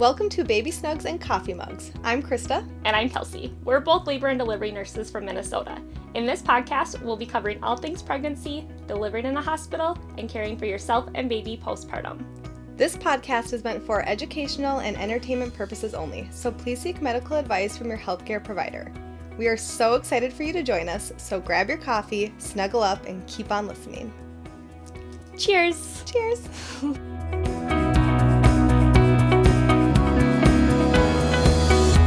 Welcome to Baby Snugs and Coffee Mugs. I'm Krista. And I'm Kelsey. We're both labor and delivery nurses from Minnesota. In this podcast, we'll be covering all things pregnancy, delivering in a hospital, and caring for yourself and baby postpartum. This podcast is meant for educational and entertainment purposes only, so please seek medical advice from your healthcare provider. We are so excited for you to join us, so grab your coffee, snuggle up, and keep on listening. Cheers! Cheers!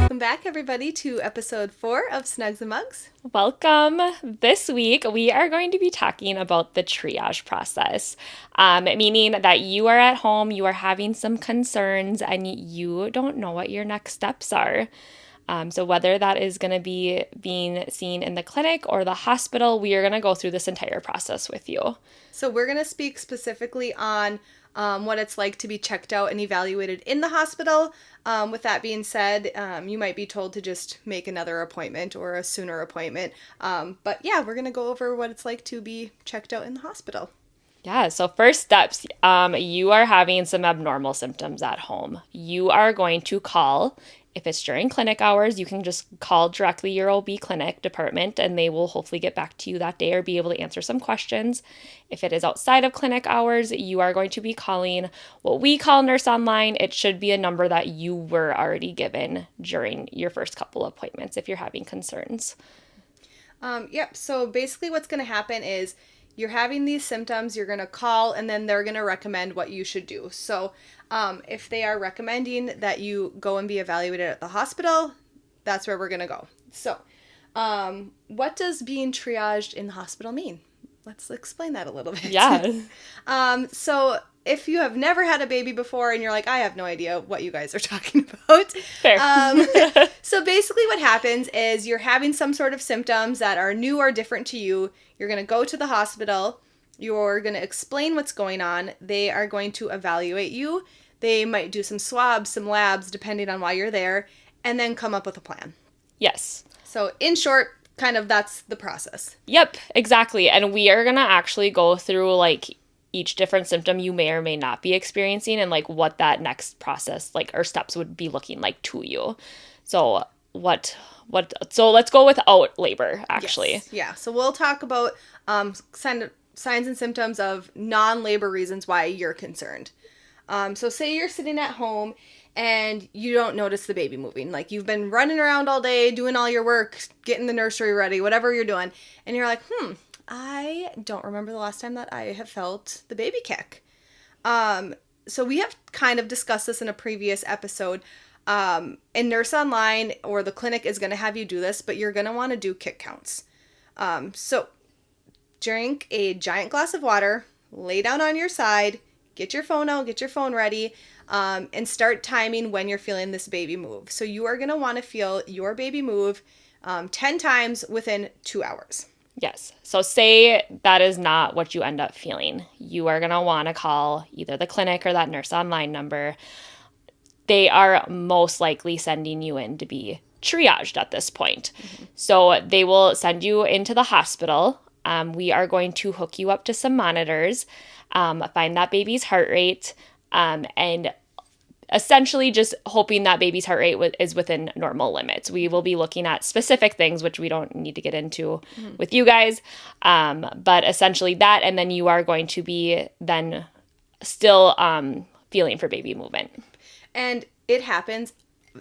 Welcome back, everybody, to episode 4 of Snugs and Mugs. Welcome. This week, we are going to be talking about the triage process, meaning that you are at home, you are having some concerns, and you don't know what your next steps are. So whether that is going to be being seen in the clinic or the hospital, we are going to go through this entire process with you. So we're going to speak specifically on what it's like to be checked out and evaluated in the hospital. With that being said, you might be told to just make another appointment or a sooner appointment. But yeah, we're going to go over what it's like to be checked out in the hospital. Yeah, so first steps, you are having some abnormal symptoms at home. You are going to call. If it's during clinic hours, you can just call directly your OB clinic department and they will hopefully get back to you that day or be able to answer some questions. If it is outside of clinic hours, you are going to be calling what we call Nurse Online. It should be a number that you were already given during your first couple of appointments if you're having concerns. So basically what's going to happen is you're having these symptoms, you're going to call, and then they're going to recommend what you should do. So if they are recommending that you go and be evaluated at the hospital, that's where we're going to go. So what does being triaged in the hospital mean? Let's explain that a little bit. Yeah. So if you have never had a baby before and you're like, I have no idea what you guys are talking about. Fair. So basically what happens is you're having some sort of symptoms that are new or different to you. You're going to go to the hospital. You're going to explain what's going on. They are going to evaluate you. They might do some swabs, some labs, depending on why you're there, and then come up with a plan. Yes. So in short, kind of that's the process. Yep, exactly. And we are going to actually go through each different symptom you may or may not be experiencing and what that next process or steps would be looking like to you. So so let's go without labor, actually. Yes. Yeah. So we'll talk about signs and symptoms of non-labor reasons why you're concerned. So say you're sitting at home and you don't notice the baby moving. You've been running around all day, doing all your work, getting the nursery ready, whatever you're doing. And you're like, I don't remember the last time that I have felt the baby kick. So we have kind of discussed this in a previous episode. In Nurse Online or the clinic is going to have you do this, but you're going to want to do kick counts. So drink a giant glass of water, lay down on your side, get your phone out, get your phone ready, and start timing when you're feeling this baby move. So you are going to want to feel your baby move 10 times within 2 hours. Yes. So say that is not what you end up feeling. You are going to want to call either the clinic or that Nurse Online number. They are most likely sending you in to be triaged at this point. Mm-hmm. So they will send you into the hospital. We are going to hook you up to some monitors, find that baby's heart rate, and essentially just hoping that baby's heart rate is within normal limits. We will be looking at specific things, which we don't need to get into with you guys, but essentially that, and then you are going to be then still feeling for baby movement. And it happens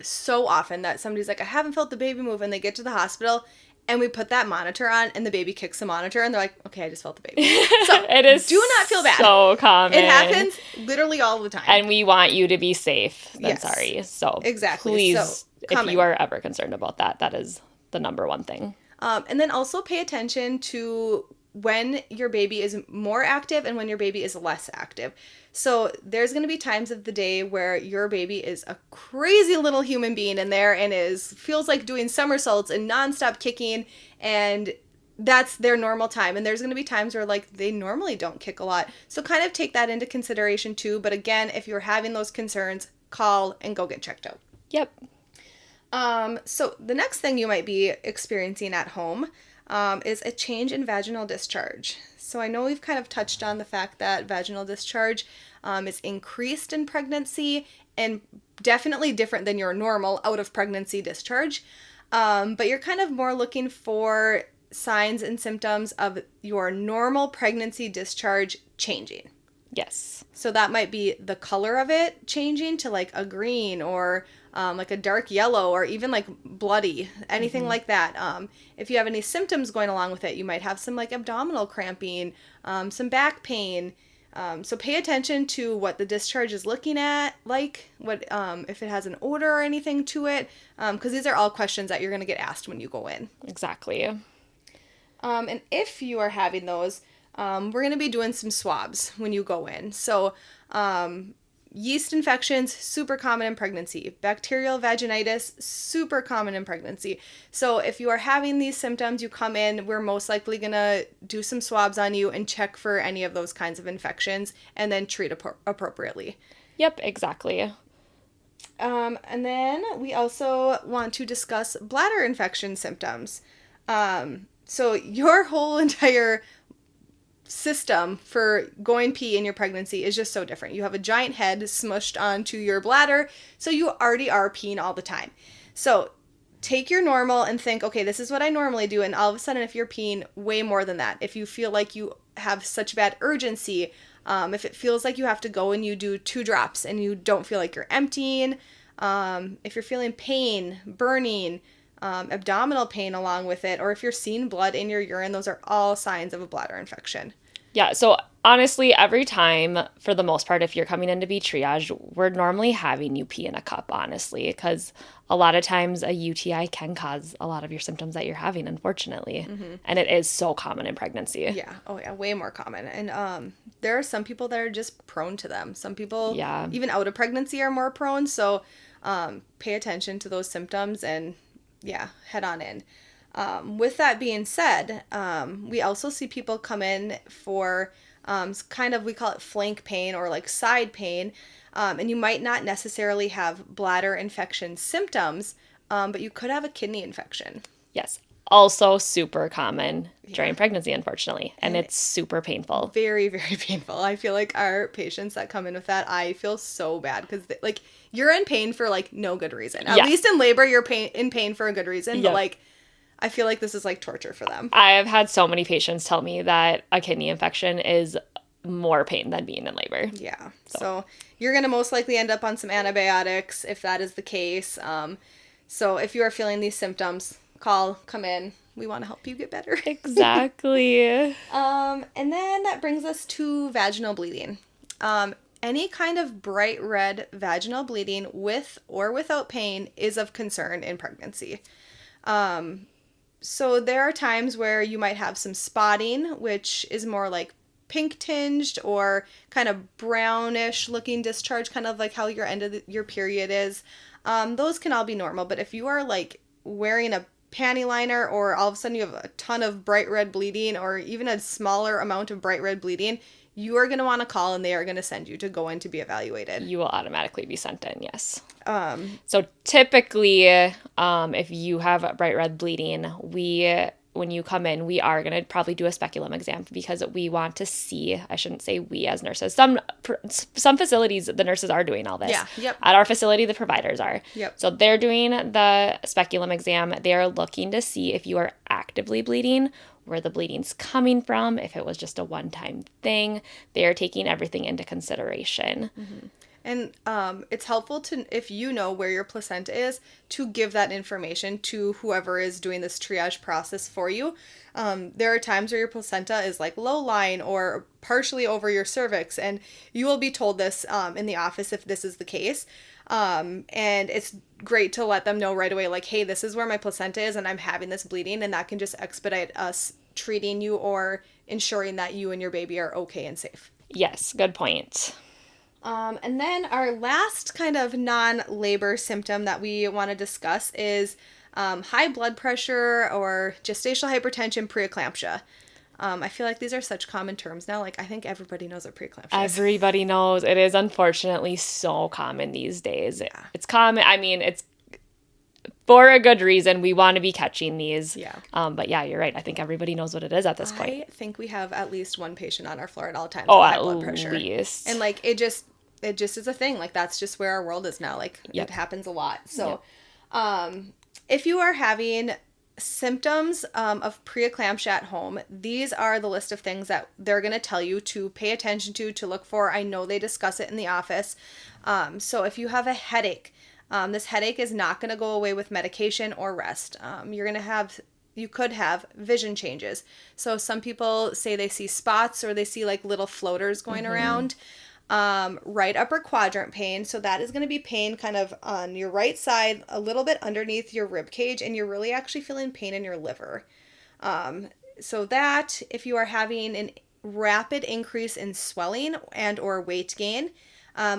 so often that somebody's like, I haven't felt the baby move, and they get to the hospital, and we put that monitor on, and the baby kicks the monitor, and they're like, okay, I just felt the baby. So it is do not feel bad. So common. It happens literally all the time. And we want you to be safe. Yes. Sorry. So exactly. Please, if you are ever concerned about that, that is the number one thing. And then also pay attention to when your baby is more active and when your baby is less active. So there's going to be times of the day where your baby is a crazy little human being in there and feels like doing somersaults and nonstop kicking, and that's their normal time. And there's going to be times where they normally don't kick a lot. So kind of take that into consideration too. But again, if you're having those concerns, call and go get checked out. Yep. So the next thing you might be experiencing at home is a change in vaginal discharge. So I know we've kind of touched on the fact that vaginal discharge is increased in pregnancy and definitely different than your normal out of pregnancy discharge. But you're kind of more looking for signs and symptoms of your normal pregnancy discharge changing. Yes. So that might be the color of it changing to like a green or like a dark yellow or even like bloody, anything like that. If you have any symptoms going along with it, you might have some like abdominal cramping, some back pain. So pay attention to what the discharge is looking at, like what if it has an odor or anything to it, because these are all questions that you're going to get asked when you go in. Exactly. And if you are having those, we're going to be doing some swabs when you go in. So, yeast infections, super common in pregnancy. Bacterial vaginitis, super common in pregnancy. So, if you are having these symptoms, you come in, we're most likely going to do some swabs on you and check for any of those kinds of infections and then treat appropriately. Yep, exactly. And then we also want to discuss bladder infection symptoms. So your whole entire system for going pee in your pregnancy is just so different. You have a giant head smushed onto your bladder, so you already are peeing all the time. So take your normal and think, okay, this is what I normally do, and all of a sudden if you're peeing way more than that, if you feel like you have such bad urgency, if it feels like you have to go and you do 2 drops and you don't feel like you're emptying, if you're feeling pain, burning, abdominal pain along with it, or if you're seeing blood in your urine, those are all signs of a bladder infection. Yeah, so honestly, every time, for the most part, if you're coming in to be triaged, we're normally having you pee in a cup, honestly, because a lot of times a UTI can cause a lot of your symptoms that you're having, unfortunately. And it is so common in pregnancy. Yeah. Oh, yeah. Way more common. And there are some people that are just prone to them. Some people, even out of pregnancy, are more prone. So pay attention to those symptoms and, yeah, head on in. With that being said, we also see people come in for kind of, we call it flank pain or like side pain. And you might not necessarily have bladder infection symptoms, but you could have a kidney infection. Yes. Also super common during pregnancy, unfortunately. And it's super painful. Very, very painful. I feel like our patients that come in with that, I feel so bad because like you're in pain for like no good reason. At least in labor, you're in pain for a good reason. But like, I feel like this is like torture for them. I have had so many patients tell me that a kidney infection is more pain than being in labor. Yeah. So you're going to most likely end up on some antibiotics if that is the case. So if you are feeling these symptoms, come in. We want to help you get better. Exactly. And then that brings us to vaginal bleeding. Any kind of bright red vaginal bleeding with or without pain is of concern in pregnancy. So there are times where you might have some spotting, which is more like pink tinged or kind of brownish looking discharge, kind of like how your end of your period is. Those can all be normal, but if you are like wearing a panty liner or all of a sudden you have a ton of bright red bleeding or even a smaller amount of bright red bleeding, you are going to want to call and they are going to send you to go in to be evaluated. You will automatically be sent in, yes. So typically, if you have bright red bleeding, when you come in, we are going to probably do a speculum exam because we want to see, I shouldn't say we as nurses, some facilities, the nurses are doing all this. Yeah, yep. At our facility, the providers are. Yep. So they're doing the speculum exam. They are looking to see if you are actively bleeding, where the bleeding's coming from, if it was just a one-time thing. They are taking everything into consideration. Mm-hmm. And it's helpful to, if you know where your placenta is, to give that information to whoever is doing this triage process for you. There are times where your placenta is like low-lying or partially over your cervix, and you will be told this in the office if this is the case. And it's great to let them know right away, like, hey, this is where my placenta is and I'm having this bleeding, and that can just expedite us treating you or ensuring that you and your baby are okay and safe. Yes, good point. And then our last kind of non-labor symptom that we want to discuss is high blood pressure or gestational hypertension preeclampsia. I feel like these are such common terms now. Like, I think everybody knows what preeclampsia is. Everybody knows. It is unfortunately so common these days. Yeah. It's common. I mean, it's for a good reason. We want to be catching these. Yeah. But yeah, you're right. I think everybody knows what it is at this point. I think we have at least one patient on our floor at all times Oh, with high at blood pressure. least. And like, it just is a thing. Like, that's just where our world is now. Like, Yep. it happens a lot. So, if you are having symptoms of preeclampsia at home, these are the list of things that they're going to tell you to pay attention to look for. I know they discuss it in the office. So if you have a headache, this headache is not going to go away with medication or rest. You could have vision changes. So some people say they see spots or they see like little floaters going around. Right upper quadrant pain. So that is going to be pain kind of on your right side, a little bit underneath your rib cage, and you're really actually feeling pain in your liver. So that, if you are having an rapid increase in swelling and or weight gain,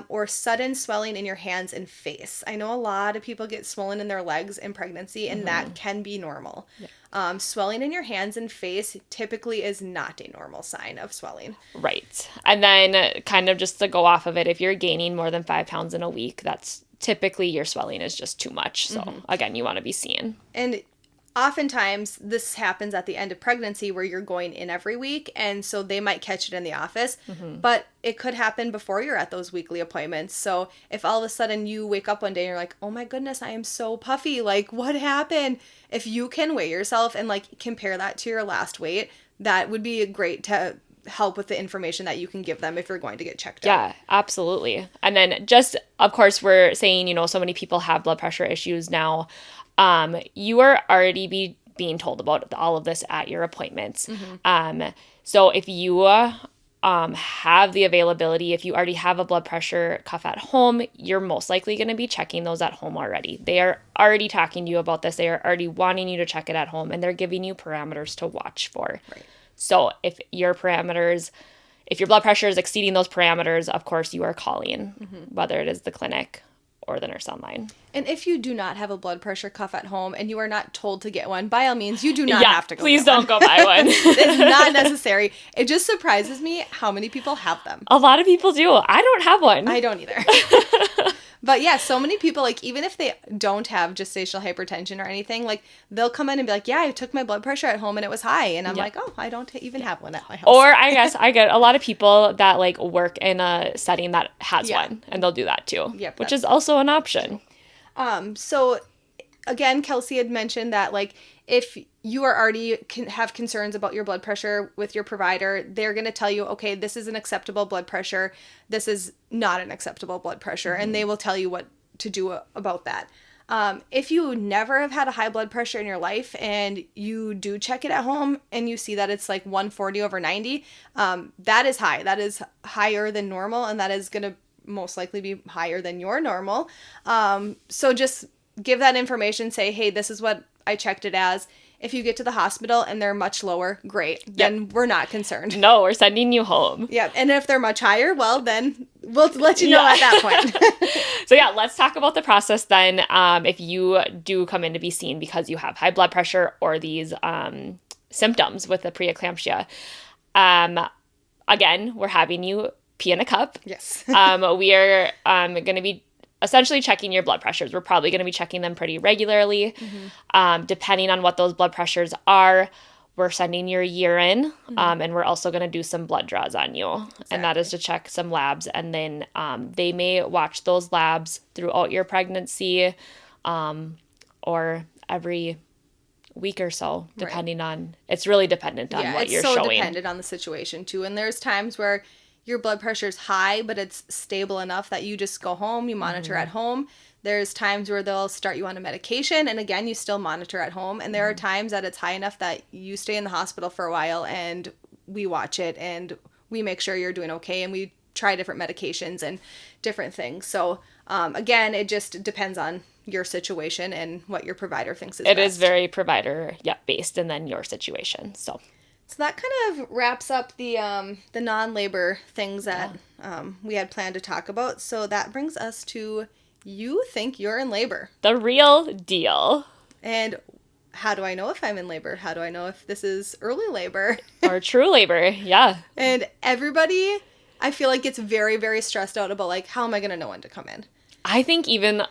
or sudden swelling in your hands and face. I know a lot of people get swollen in their legs in pregnancy, and that can be normal. Yeah. Swelling in your hands and face typically is not a normal sign of swelling. Right. And then kind of just to go off of it, if you're gaining more than 5 pounds in a week, that's typically your swelling is just too much. So again, you want to be seen. And oftentimes this happens at the end of pregnancy where you're going in every week, and so they might catch it in the office, but it could happen before you're at those weekly appointments. So if all of a sudden you wake up one day and you're like, oh my goodness, I am so puffy, like what happened? If you can weigh yourself and like compare that to your last weight, that would be great to help with the information that you can give them if you're going to get checked out. Yeah, absolutely. And then just, of course, we're saying, so many people have blood pressure issues now. You are already being told about all of this at your appointments. So if you have the availability, if you already have a blood pressure cuff at home, you're most likely going to be checking those at home already. They are already talking to you about this. They are already wanting you to check it at home, and they're giving you parameters to watch for. Right. So if your blood pressure is exceeding those parameters, of course you are calling, whether it is the clinic or the nurse online. And if you do not have a blood pressure cuff at home and you are not told to get one, by all means, you do not have to go please get one. don't go buy one. It's not necessary. It just surprises me how many people have them. A lot of people do. I don't have one. I don't either. But yeah, so many people, like, even if they don't have gestational hypertension or anything, like, they'll come in and be like, yeah, I took my blood pressure at home and it was high. And I'm like, oh, I don't even have one at my house. Or I guess I get a lot of people that, like, work in a setting that has one, and they'll do that too, which is also an option. So, again, Kelsey had mentioned that, like, if you are already have concerns about your blood pressure with your provider, they're going to tell you, okay, this is an acceptable blood pressure. This is not an acceptable blood pressure. And they will tell you what to do about that. If you never have had a high blood pressure in your life and you do check it at home and you see that it's like 140/90, that is high. That is higher than normal, and that is going to most likely be higher than your normal. So just give that information, say, hey, this is what I checked it as. If you get to the hospital and they're much lower, great. Then we're not concerned. No, we're sending you home. Yeah. And if they're much higher, well, then we'll let you know at that point. So yeah, let's talk about the process then. If you do come in to be seen because you have high blood pressure or these symptoms with the preeclampsia, again, we're having you pee in a cup. Yes. We are going to be essentially checking your blood pressures. We're probably going to be checking them pretty regularly. Depending on what those blood pressures are, we're sending your urine, and we're also going to do some blood draws on you. Exactly. And that is to check some labs. And then they may watch those labs throughout your pregnancy, or every week or so, depending on, it's really dependent on what you're showing. Yeah, it's so dependent on the situation too. And there's times where your blood pressure is high, but it's stable enough that you just go home, you monitor at home. There's times where they'll start you on a medication, and again, you still monitor at home. And there are times that it's high enough that you stay in the hospital for a while and we watch it and we make sure you're doing okay, and we try different medications and different things. So again, it just depends on your situation and what your provider thinks is best. It is very provider based, and then your situation. So that kind of wraps up the non-labor things that we had planned to talk about. So that brings us to, you think you're in labor. The real deal. And how do I know if I'm in labor? How do I know if this is early labor? Or true labor, yeah. And everybody, I feel like, gets very, very stressed out about, like, how am I going to know when to come in? I think even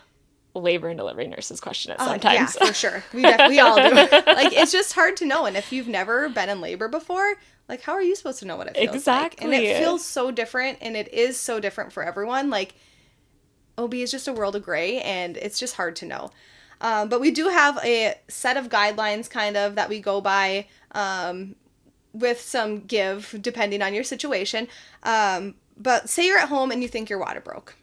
labor and delivery nurses question it sometimes. Yeah, for sure. We all do. Like, it's just hard to know. And if you've never been in labor before, like, how are you supposed to know what it feels like? And it feels so different, and it is so different for everyone. Like, OB is just a world of gray, and it's just hard to know. But we do have a set of guidelines kind of that we go by with some give depending on your situation. But say you're at home and you think your water broke.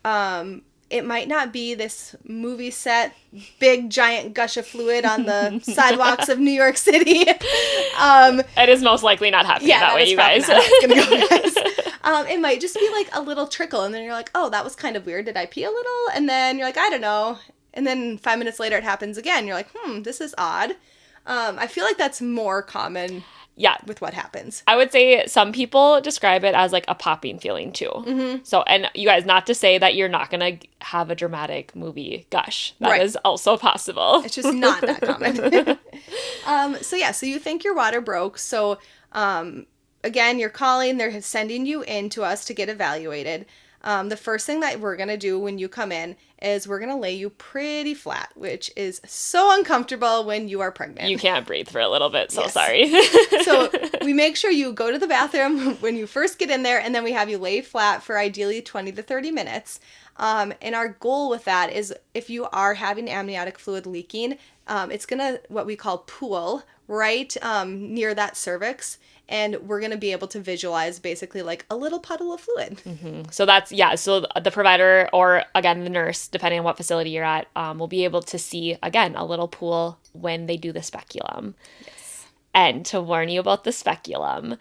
It might not be this movie set, big giant gush of fluid on the sidewalks of New York City. It is most likely not happening that way, you guys. It might just be like a little trickle, and then you're like, oh, that was kind of weird. Did I pee a little? And then you're like, I don't know. And then 5 minutes later it happens again. You're like, this is odd. I feel like that's more common with what happens. I would say some people describe it as like a popping feeling too. Mm-hmm. So, and you guys, not to say that you're not going to have a dramatic movie gush. That is also possible. It's just not that common. So you think your water broke. So, again, you're calling, they're sending you in to us to get evaluated. The first thing that we're going to do when you come in is we're going to lay you pretty flat, which is so uncomfortable when you are pregnant. You can't breathe for a little bit, so sorry. So we make sure you go to the bathroom when you first get in there, and then we have you lay flat for ideally 20 to 30 minutes. And our goal with that is if you are having amniotic fluid leaking, it's going to, what we call pool, right near that cervix. And we're going to be able to visualize basically like a little puddle of fluid. Mm-hmm. So that's, so the provider or, again, the nurse, depending on what facility you're at, will be able to see, again, a little pool when they do the speculum. Yes. And to warn you about the speculum,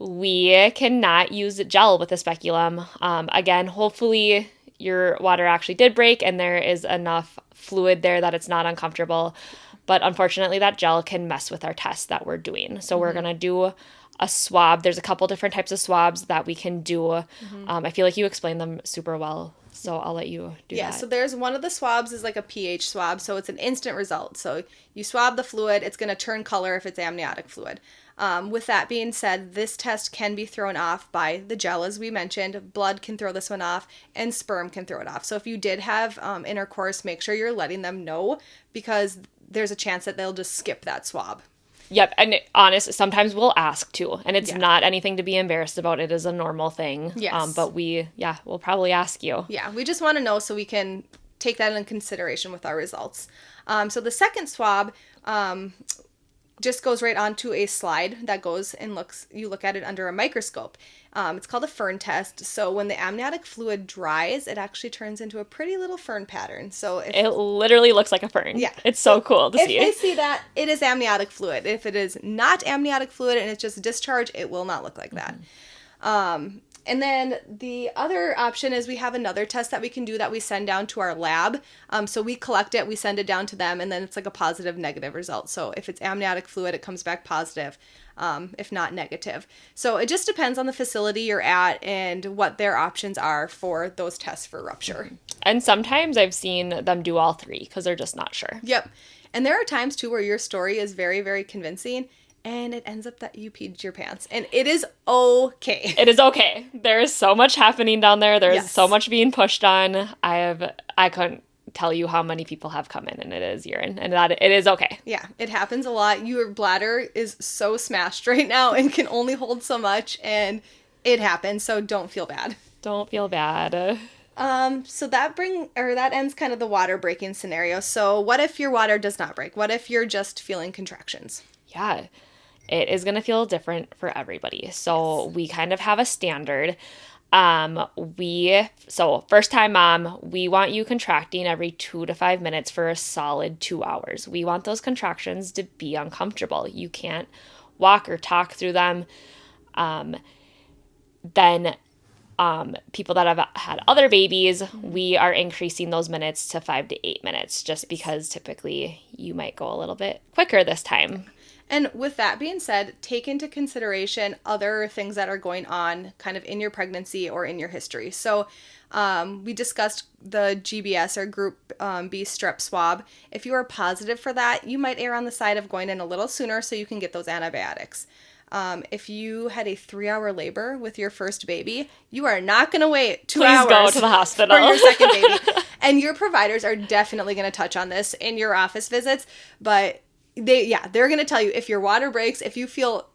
we cannot use gel with the speculum. Again, hopefully your water actually did break and there is enough fluid there that it's not uncomfortable. But unfortunately, that gel can mess with our test that we're doing. So we're going to do a swab. There's a couple different types of swabs that we can do. Mm-hmm. I feel like you explained them super well, so I'll let you do that. Yeah, so there's one of the swabs is like a pH swab, so it's an instant result. So you swab the fluid, it's going to turn color if it's amniotic fluid. With that being said, this test can be thrown off by the gel, as we mentioned. Blood can throw this one off, and sperm can throw it off. So if you did have intercourse, make sure you're letting them know, because there's a chance that they'll just skip that swab. Yep, and sometimes we'll ask too, and it's not anything to be embarrassed about. It is a normal thing. Yes. But we'll probably ask you. Yeah, we just want to know so we can take that into consideration with our results. So the second swab just goes right onto a slide that goes and you look at it under a microscope. It's called a fern test. So when the amniotic fluid dries, it actually turns into a pretty little fern pattern. So it literally looks like a fern. Yeah. It's so cool to see. If they see that, it is amniotic fluid. If it is not amniotic fluid and it's just discharge, it will not look like that. And then the other option is we have another test that we can do that we send down to our lab. So we collect it, we send it down to them, and then it's like a positive, negative result. So if it's amniotic fluid, it comes back positive, if not negative. So it just depends on the facility you're at and what their options are for those tests for rupture. And sometimes I've seen them do all three because they're just not sure. Yep. And there are times, too, where your story is very, very convincing, and it ends up that you peed your pants. And it is okay. It is okay. There is so much happening down there. There's so much being pushed on. I couldn't tell you how many people have come in and it is urine. And that it is okay. Yeah, it happens a lot. Your bladder is so smashed right now and can only hold so much. And it happens. So don't feel bad. Don't feel bad. So that ends kind of the water breaking scenario. So what if your water does not break? What if you're just feeling contractions? Yeah. It is going to feel different for everybody. So we kind of have a standard. So first time mom, we want you contracting every 2 to 5 minutes for a solid 2 hours. We want those contractions to be uncomfortable. You can't walk or talk through them. Then people that have had other babies, we are increasing those minutes to 5 to 8 minutes just because typically you might go a little bit quicker this time. And with that being said, take into consideration other things that are going on kind of in your pregnancy or in your history. So we discussed the GBS or Group B strep swab. If you are positive for that, you might err on the side of going in a little sooner so you can get those antibiotics. If you had a 3-hour labor with your first baby, you are not going to wait 2 Please hours go to the hospital for your second baby. And your providers are definitely going to touch on this in your office visits, but they're going to tell you if your water breaks, if you feel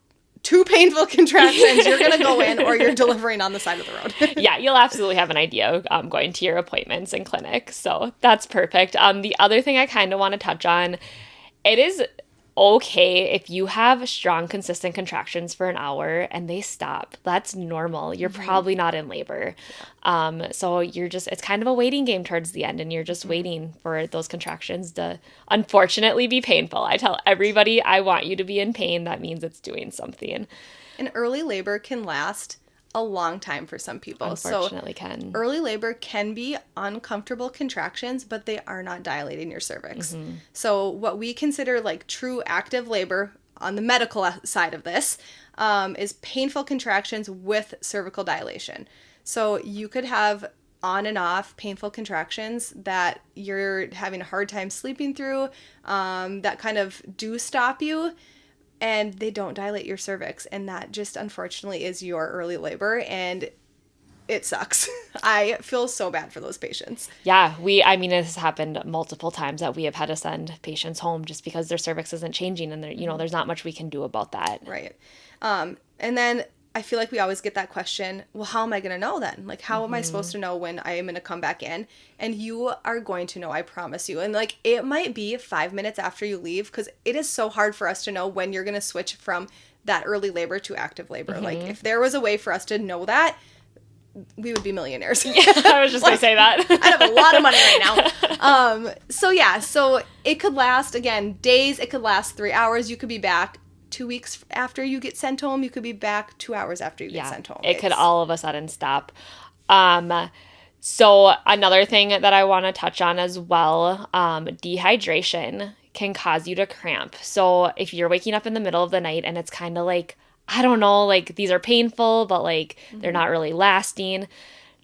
2 painful contractions, you're going to go in or you're delivering on the side of the road. Yeah, you'll absolutely have an idea going to your appointments and clinics. So that's perfect. The other thing I kind of want to touch on, it is okay if you have strong, consistent contractions for an hour and they stop. That's normal. You're probably not in labor. So it's kind of a waiting game towards the end, and you're just waiting for those contractions to unfortunately be painful. I tell everybody, I want you to be in pain. That means it's doing something. And early labor can last a long time for some people. Unfortunately can. Early labor can be uncomfortable contractions, but they are not dilating your cervix. So what we consider like true active labor on the medical side of this is painful contractions with cervical dilation. So you could have on and off painful contractions that you're having a hard time sleeping through, that kind of do stop you, and they don't dilate your cervix, and that just unfortunately is your early labor, and it sucks. I feel so bad for those patients. Yeah, it has happened multiple times that we have had to send patients home just because their cervix isn't changing, and there's not much we can do about that. Right. And then I feel like we always get that question, well, how am I going to know then? Like, how am I supposed to know when I am going to come back in? And you are going to know, I promise you. And like, it might be 5 minutes after you leave, because it is so hard for us to know when you're going to switch from that early labor to active labor. Like, if there was a way for us to know that, we would be millionaires. Yeah, I was just going to say that. I'd have a lot of money right now. So it could last, again, days. It could last 3 hours. You could be back 2 weeks after you get sent home. You could be back 2 hours after you get sent home. It could all of a sudden stop. So another thing that I want to touch on as well, dehydration can cause you to cramp. So if you're waking up in the middle of the night and it's kind of like, I don't know, like these are painful, but like they're not really lasting,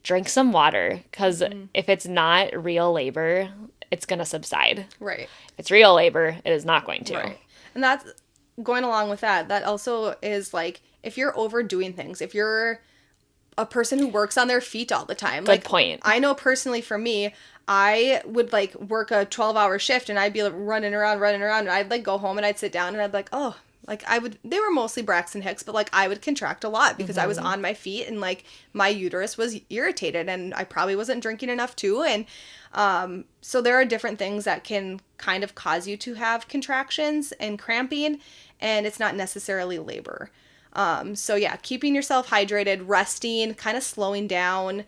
drink some water, because if it's not real labor, it's going to subside. Right. If it's real labor, it is not going to. Right. And that's going along with that also is like, if you're overdoing things, if you're a person who works on their feet all the time. Good point. I know personally for me, I would like work a 12-hour shift and I'd be like running around and I'd like go home and I'd sit down and I'd be like, oh, like they were mostly Braxton Hicks, but like I would contract a lot because I was on my feet and like my uterus was irritated and I probably wasn't drinking enough too. And so there are different things that can kind of cause you to have contractions and cramping, and it's not necessarily labor. So yeah, keeping yourself hydrated, resting, kind of slowing down.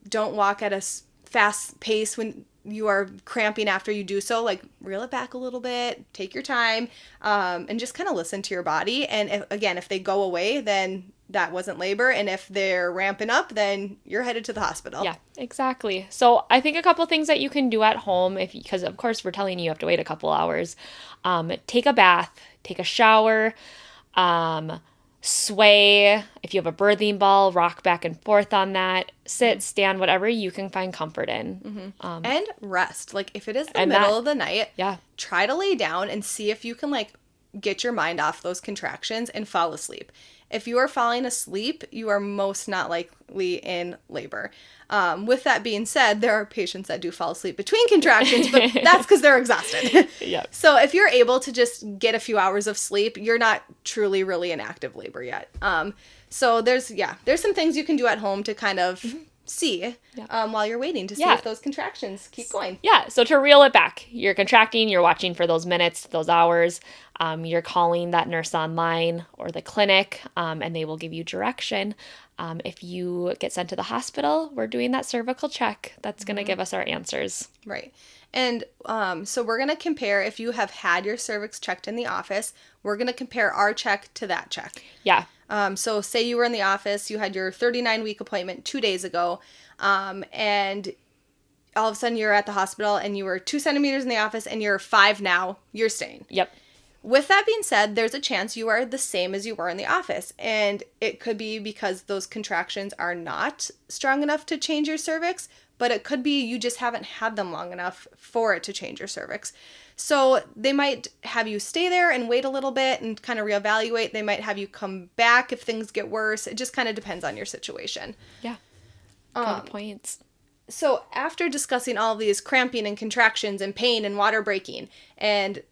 Don't walk at a fast pace when you are cramping after you do so. Like, reel it back a little bit, take your time, and just kind of listen to your body. And if they go away, then that wasn't labor. And if they're ramping up, then you're headed to the hospital. Yeah, exactly. So I think a couple things that you can do at home, because of course we're telling you have to wait a couple hours. Take a bath, take a shower, sway. If you have a birthing ball, rock back and forth on that. Sit, stand, whatever you can find comfort in. And rest. Like, if it is the middle of the night, try to lay down and see if you can like get your mind off those contractions and fall asleep. If you are falling asleep, you are most not likely in labor. With that being said, there are patients that do fall asleep between contractions, but that's because they're exhausted. Yep. So if you're able to just get a few hours of sleep, you're not truly really in active labor yet. So there's some things you can do at home to kind of see while you're waiting to see if those contractions keep going. Yeah, so to reel it back, you're contracting, you're watching for those minutes, those hours, you're calling that nurse online or the clinic, and they will give you direction. If you get sent to the hospital, we're doing that cervical check. That's going to give us our answers. Right. And so we're going to compare, if you have had your cervix checked in the office, we're going to compare our check to that check. Yeah. So say you were in the office, you had your 39-week appointment 2 days ago, and all of a sudden you're at the hospital and you were 2 centimeters in the office and you're 5 now, you're staying. Yep. With that being said, there's a chance you are the same as you were in the office. And it could be because those contractions are not strong enough to change your cervix, but it could be you just haven't had them long enough for it to change your cervix. So they might have you stay there and wait a little bit and kind of reevaluate. They might have you come back if things get worse. It just kind of depends on your situation. Yeah. Good points. So after discussing all of these cramping and contractions and pain and water breaking and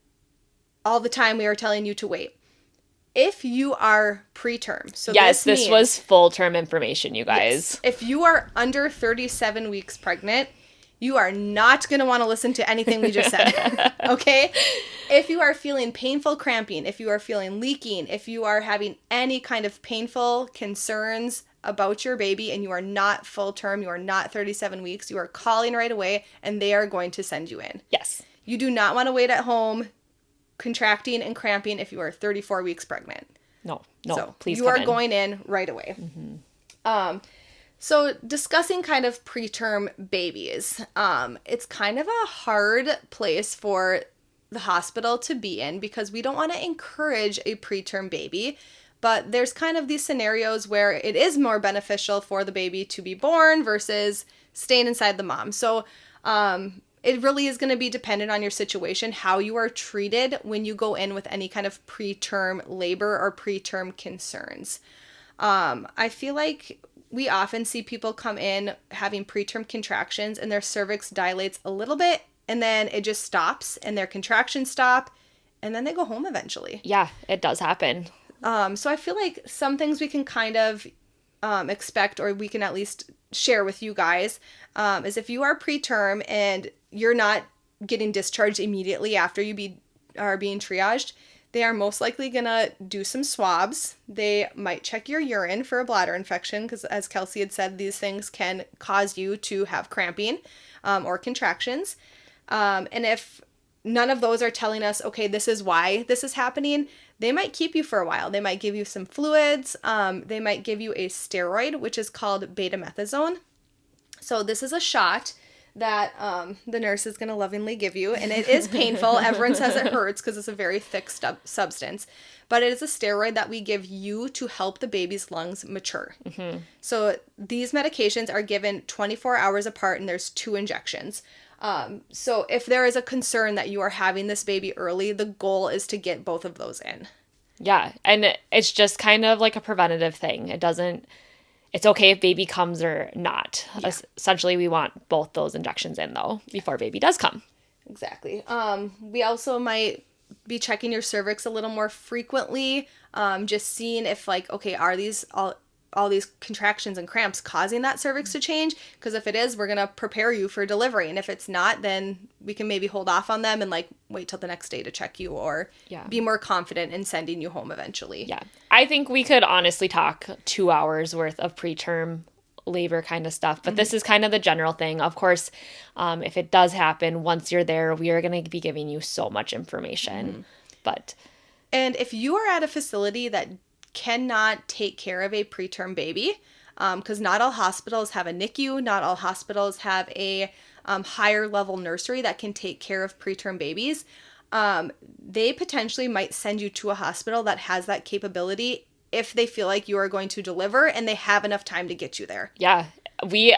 all the time we are telling you to wait, if you are preterm, so yes, this was full term information, you guys. Yes, if you are under 37 weeks pregnant, you are not going to want to listen to anything we just said, okay? If you are feeling painful cramping, if you are feeling leaking, if you are having any kind of painful concerns about your baby and you are not full term, you are not 37 weeks, you are calling right away and they are going to send you in. Yes. You do not want to wait at home contracting and cramping if you are 34 weeks pregnant. No, so please you are going in right away. So discussing kind of preterm babies, it's kind of a hard place for the hospital to be in because we don't want to encourage a preterm baby, but there's kind of these scenarios where it is more beneficial for the baby to be born versus staying inside the mom. So it really is going to be dependent on your situation, how you are treated when you go in with any kind of preterm labor or preterm concerns. I feel like we often see people come in having preterm contractions and their cervix dilates a little bit and then it just stops and their contractions stop and then they go home eventually. Yeah, it does happen. So I feel like some things we can kind of expect, or we can at least share with you guys, is if you are preterm and you're not getting discharged immediately after you are being triaged, they are most likely going to do some swabs. They might check your urine for a bladder infection because, as Kelsey had said, these things can cause you to have cramping or contractions. And if none of those are telling us, okay, this is why this is happening, they might keep you for a while. They might give you some fluids. They might give you a steroid, which is called betamethasone. So this is a shot that the nurse is going to lovingly give you, and it is painful. Everyone says it hurts because it's a very thick substance, but it is a steroid that we give you to help the baby's lungs mature. Mm-hmm. So these medications are given 24 hours apart, and there's 2 injections. So if there is a concern that you are having this baby early, the goal is to get both of those in. Yeah, and it's just kind of like a preventative thing. It's okay if baby comes or not. Yeah. Essentially, we want both those injections in, though, before baby does come. Exactly. We also might be checking your cervix a little more frequently, just seeing if, like, okay, are these all these contractions and cramps causing that cervix to change? Because if it is, we're going to prepare you for delivery. And if it's not, then we can maybe hold off on them and like wait till the next day to check you, or be more confident in sending you home eventually. Yeah. I think we could honestly talk 2 hours worth of preterm labor kind of stuff, but this is kind of the general thing. Of course, if it does happen, once you're there, we are going to be giving you so much information. And if you are at a facility that cannot take care of a preterm baby, because not all hospitals have a NICU, not all hospitals have a higher level nursery that can take care of preterm babies, they potentially might send you to a hospital that has that capability if they feel like you are going to deliver and they have enough time to get you there. Yeah.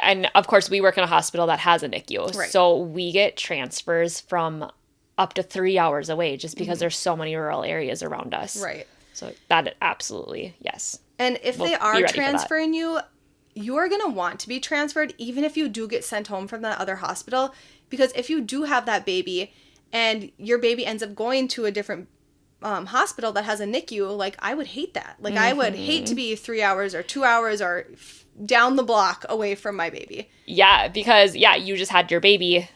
And of course we work in a hospital that has a NICU. Right. So we get transfers from up to 3 hours away just because there's so many rural areas around us. Right. So that absolutely, yes. And if they are transferring you, you are going to want to be transferred even if you do get sent home from that other hospital. Because if you do have that baby and your baby ends up going to a different hospital that has a NICU, like, I would hate that. Like, I would hate to be 3 hours or 2 hours or down the block away from my baby. Yeah, because, you just had your baby.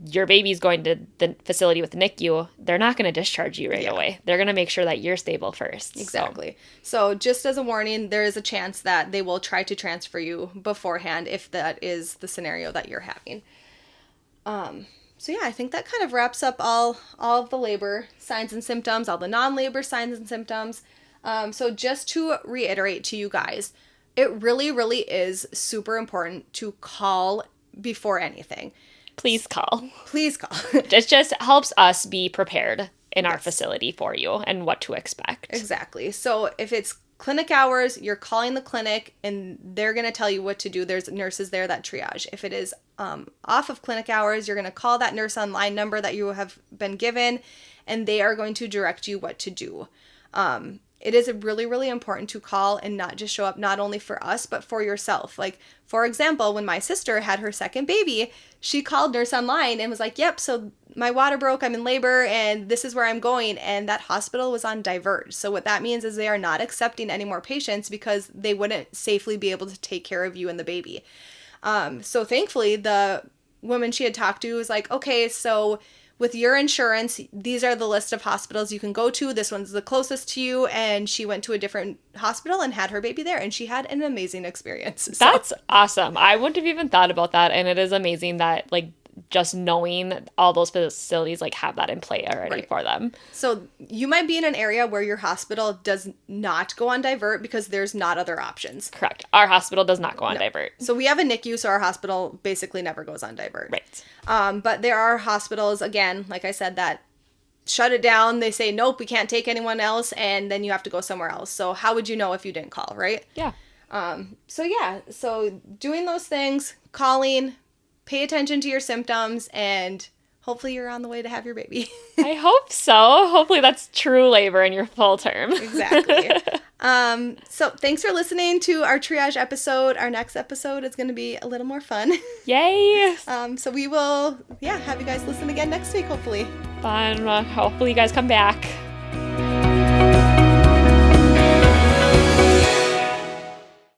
Your baby's going to the facility with the NICU. They're not going to discharge you right away. They're going to make sure that you're stable first. Exactly. So just as a warning, there is a chance that they will try to transfer you beforehand if that is the scenario that you're having. So I think that kind of wraps up all of the labor signs and symptoms, all the non-labor signs and symptoms. So just to reiterate to you guys, it really, really is super important to call before anything. Please call. Please call. It just helps us be prepared in our facility for you and what to expect. Exactly. So if it's clinic hours, you're calling the clinic and they're going to tell you what to do. There's nurses there that triage. If it is off of clinic hours, you're going to call that nurse online number that you have been given, and they are going to direct you what to do. It is really, really important to call and not just show up, not only for us, but for yourself. Like, for example, when my sister had her second baby, she called Nurse Online and was like, yep, so my water broke, I'm in labor, and this is where I'm going. And that hospital was on diverge. So what that means is they are not accepting any more patients because they wouldn't safely be able to take care of you and the baby. So thankfully, the woman she had talked to was like, okay, so with your insurance, these are the list of hospitals you can go to. This one's the closest to you. And she went to a different hospital and had her baby there. And she had an amazing experience. So. That's awesome. I wouldn't have even thought about that. And it is amazing that, like, just knowing all those facilities, like, have that in play already for them. So you might be in an area where your hospital does not go on divert because there's not other options. Correct. Our hospital does not go on divert. So we have a NICU, so our hospital basically never goes on divert. Right. But there are hospitals, again, like I said, that shut it down. They say, nope, we can't take anyone else, and then you have to go somewhere else. So how would you know if you didn't call, right? Yeah. So doing those things, calling, pay attention to your symptoms, and hopefully you're on the way to have your baby. I hope so. Hopefully that's true labor in your full term. Exactly. So thanks for listening to our triage episode. Our next episode is going to be a little more fun. Yay! So we will, have you guys listen again next week, hopefully. Fun. Hopefully you guys come back.